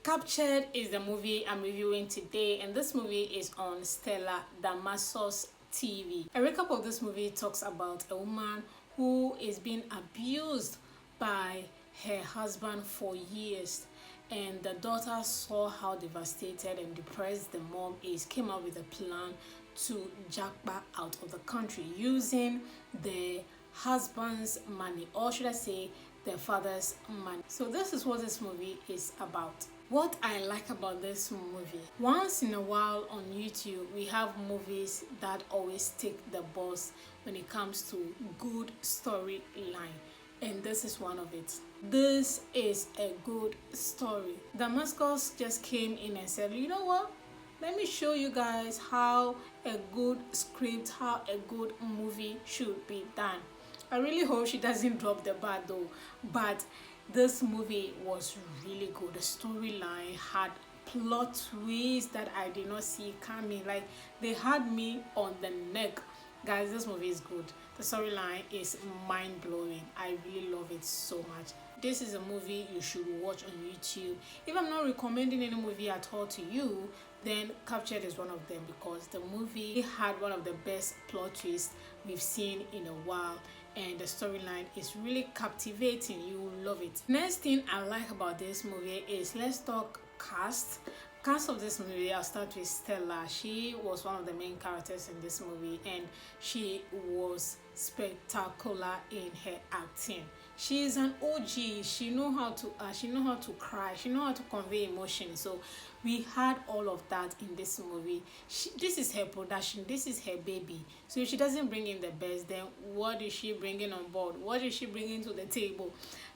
Captured is the movie I'm reviewing today, and this movie is on Stella Damasus TV. A recap of this movie talks about a woman who is being abused by her husband for years, and the daughter saw how devastated and depressed the mom is, came up with a plan to back out of the country using the husband's money, or should I say the father's money. So this is what this movie is about. What I like about this movie, once in a while on YouTube we have movies that always take the boss when it comes to good storyline, and this is one of it. This is a good story. Damascus just came in and said, you know what, let me show you guys how a good script, how a good movie should be done. I really hope she doesn't drop the bar though, but this movie was really good. The storyline had plot twists that I did not see coming. Like, they had me on the neck. Guys, this movie is good. The storyline is mind-blowing. I really love it so much. This is a movie you should watch on YouTube. If I'm not recommending any movie at all to you, then Captured is one of them, because the movie had one of the best plot twists we've seen in a while, and the storyline is really captivating. You will love it. Next thing I like about this movie is, let's talk cast of this movie. I'll start with Stella. She was one of the main characters in this movie, and she was spectacular in her acting. She is an OG. She know how to cry. She know how to convey emotion. So we had all of that in this movie. This is her production. This is her baby. So if she doesn't bring in the best, then what is she bringing on board? What is she bringing to the table?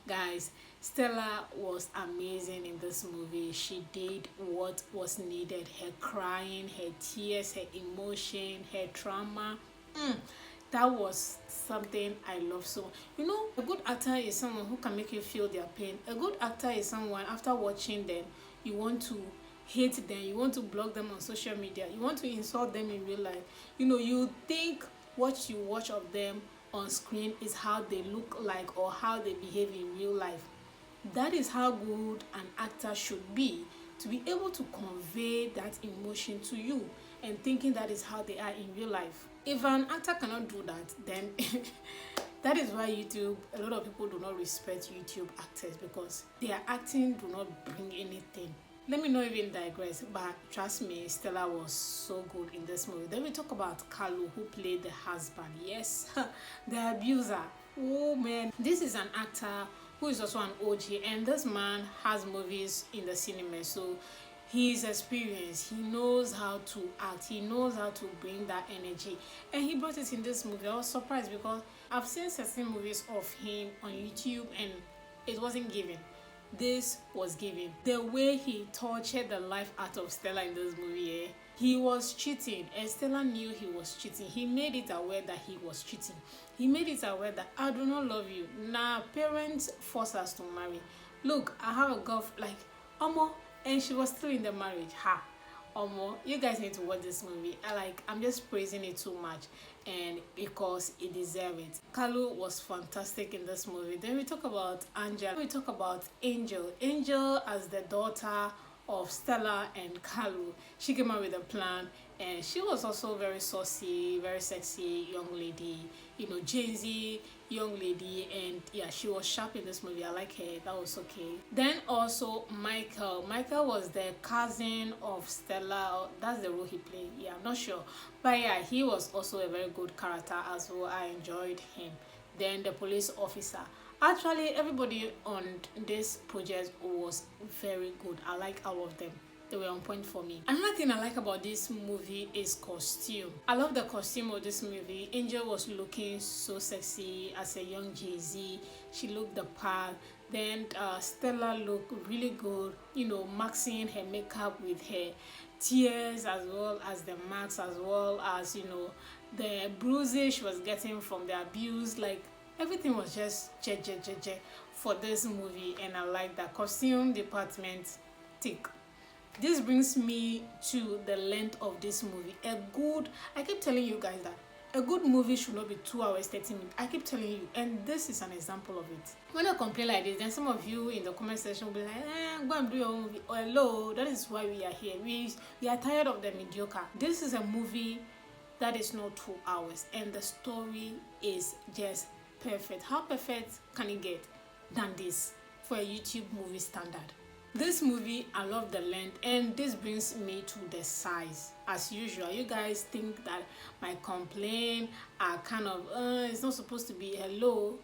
Guys, Stella was amazing in this movie. She did what was needed. Her crying, her tears, her emotion, her trauma. That was something I love so. You know, a good actor is someone who can make you feel their pain. A good actor is someone, after watching them, you want to hate them, you want to block them on social media, you want to insult them in real life. You know, you think what you watch of them on screen is how they look like or how they behave in real life. That is how good an actor should be, to be able to convey that emotion to you and thinking that is how they are in real life. If an actor cannot do that, then that is why a lot of people do not respect YouTube actors, because their acting do not bring anything. Let me not even digress, but trust me, Stella was so good in this movie. Then we talk about Kalu, who played the husband. Yes, the abuser. Oh man, this is an actor who is also an OG, and this man has movies in the cinema, so he's experienced. He knows how to act. He knows how to bring that energy, and he brought it in this movie. I was surprised because I've seen certain movies of him on YouTube and it wasn't given. This was given. The way he tortured the life out of Stella in this movie, he was cheating, and Stella knew he was cheating. He made it aware that he was cheating. He made it aware that I do not love you. Nah, parents force us to marry. Look, I have a girl like Omo, and she was still in the marriage. Ha, Omo, you guys need to watch this movie. I'm just praising it too much, and because it deserves it. Kalu was fantastic in this movie. Then we talk about Angel. We talk about Angel. Angel as the daughter of Stella and Kalu. She came up with a plan, and she was also very saucy, very sexy young lady. You know, Gen Z young lady, and yeah, she was sharp in this movie. I like her. That was okay. Then also Michael was the cousin of Stella. That's the role he played. Yeah, I'm not sure, but yeah, he was also a very good character as well. I enjoyed him. Then the police officer. Actually, everybody on this project was very good. I like all of them. They were on point for me. Another thing I like about this movie is costume. I love the costume of this movie. Angel was looking so sexy as a young Jay-Z. She looked the part. Then Stella looked really good, you know, maxing her makeup with her tears, as well as the marks, as well as, you know, the bruises she was getting from the abuse. Like, everything was just for this movie, and I like that costume department. Tick. This brings me to the length of this movie. I keep telling you guys that A good movie should not be 2 hours 30 minutes. I keep telling you, and this is an example of it. When I complain like this, then some of you in the comment section will be like, go and do your own movie. Oh, hello, that is why we are here. We are tired of the mediocre. This is a movie that is not 2 hours, and the story is just perfect. How perfect can it get than this for a YouTube movie standard? This movie, I love the length, and this brings me to the size. As usual, you guys think that my complaint are kind of it's not supposed to be. Hello,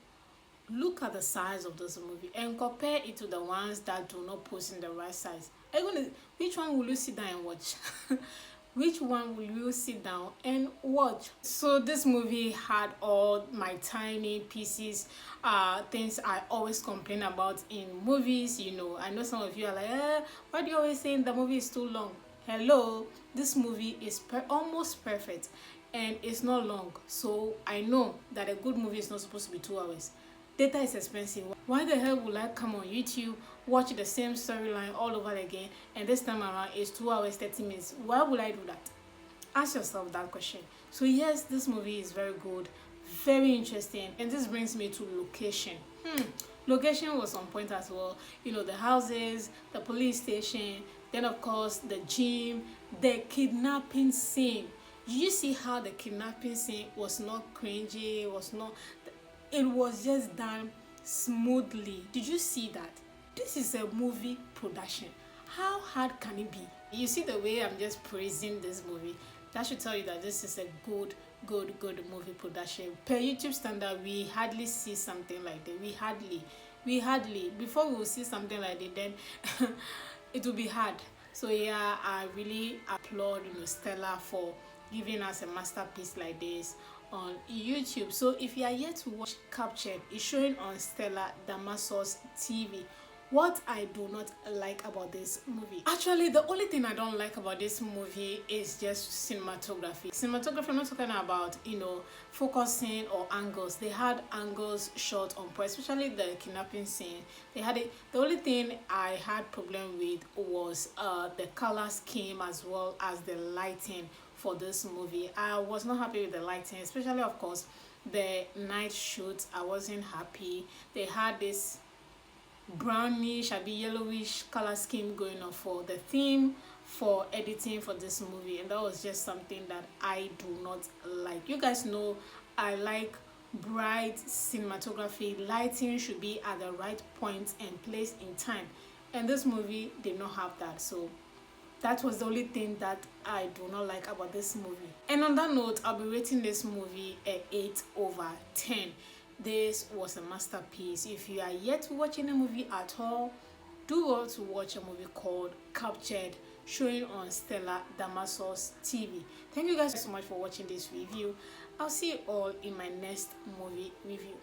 look at the size of this movie and compare it to the ones that do not post in the right size. Are you gonna, which one will you sit down and watch? Which one will you sit down and watch? So this movie had all my tiny pieces, things I always complain about in movies. You know, I know some of you are like, why do you always say the movie is too long? Hello, this movie is almost perfect, and it's not long. So I know that a good movie is not supposed to be 2 hours. Data is expensive. Why the hell would I come on YouTube, watch the same storyline all over again, and this time around it's 2 hours 30 minutes? Why would I do that? Ask yourself that question. So yes, this movie is very good, very interesting, and this brings me to location. Location was on point as well. You know, the houses, the police station, then of course the gym, the kidnapping scene. Did you see how the kidnapping scene was not cringy? It was just done smoothly. Did you see that? This is a movie production. How hard can it be? You see the way I'm just praising this movie? That should tell you that this is a good movie production. Per YouTube standard, we hardly see something like that. We hardly. Before we will see something like that, then it will be hard. So yeah, I really applaud Stella for giving us a masterpiece like this on YouTube. So if you are yet to watch Captured, it's showing on Stella Damasus TV. What I do not like about this movie, actually the only thing I don't like about this movie is just cinematography. I'm not talking about focusing or angles. They had angles shot on point, especially the kidnapping scene. They had it. The only thing I had problem with was the color scheme as well as the lighting for this movie. I was not happy with the lighting, especially of course the night shoots. I wasn't happy. They had this brownish, yellowish color scheme going on for the theme for editing for this movie, and that was just something that I do not like. You guys know I like bright cinematography. Lighting should be at the right point and place in time, and this movie did not have that. So that was the only thing that I do not like about this movie. And on that note, I'll be rating this movie a 8/10. This was a masterpiece. If you are yet to watch any movie at all, do well to watch a movie called Captured, showing on Stella Damasus TV. Thank you guys so much for watching this review. I'll see you all in my next movie review.